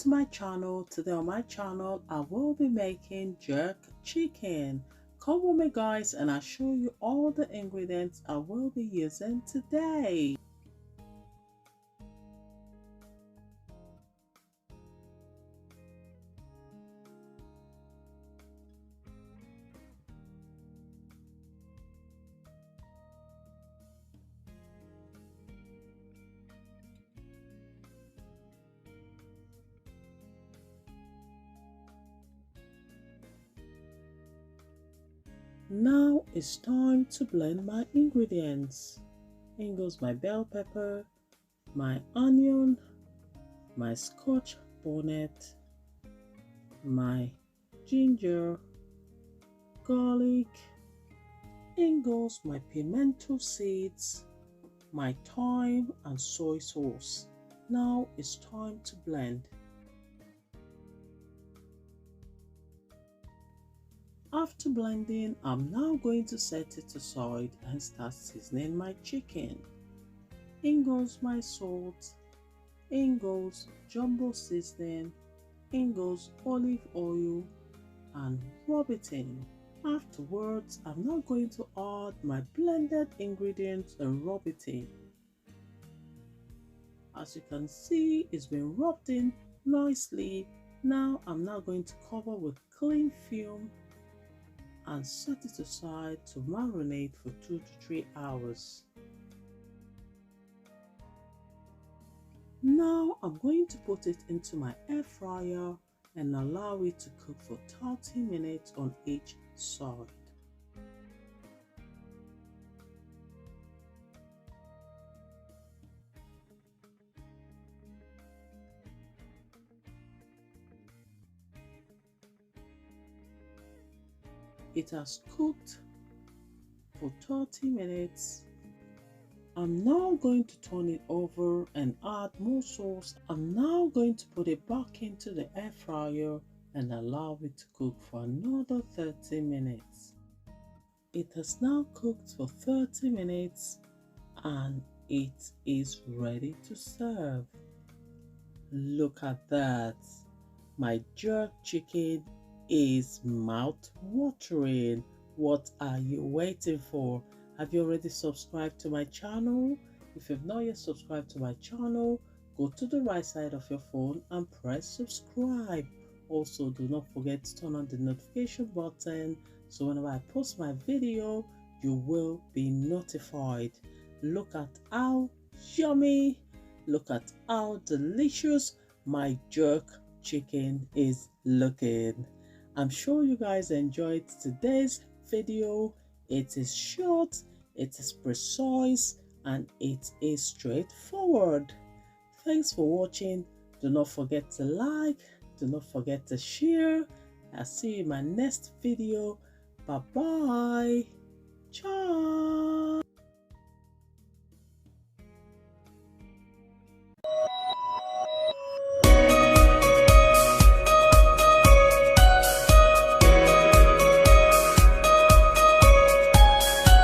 to my channel. Today on my channel I will be making jerk chicken. Come with me guys and I'll show you all the ingredients I will be using today. Now it's time to blend my ingredients. In goes my bell pepper, my onion, my Scotch bonnet, my ginger, garlic, in goes my pimento seeds, my thyme and soy sauce. Now it's time to blend. After blending, I'm now going to set it aside and start seasoning my chicken. In goes my salt, in goes jumbo seasoning, in goes olive oil, and rub it in. Afterwards, I'm now going to add my blended ingredients and rub it in. As you can see, it's been rubbed in nicely. Now I'm now going to cover with cling film and set it aside to marinate for 2 to 3 hours. Now I'm going to put it into my air fryer and allow it to cook for 30 minutes on each side. It has cooked for 30 minutes. I'm now going to turn it over and add more sauce. I'm now going to put it back into the air fryer and allow it to cook for another 30 minutes. It has now cooked for 30 minutes and it is ready to serve. Look at that. My jerk chicken is mouth-watering. What are you waiting for? Have you already subscribed to my channel? If you've not yet subscribed to my channel, go to the right side of your phone and press subscribe. Also, do not forget to turn on the notification button so whenever I post my video, you will be notified. Look at how yummy, look at how delicious my jerk chicken is looking. I'm sure you guys enjoyed today's video. It is short, it is precise, and it is straightforward. Thanks for watching. Do not forget to like, do not forget to share. I'll see you in my next video. Bye bye. Ciao.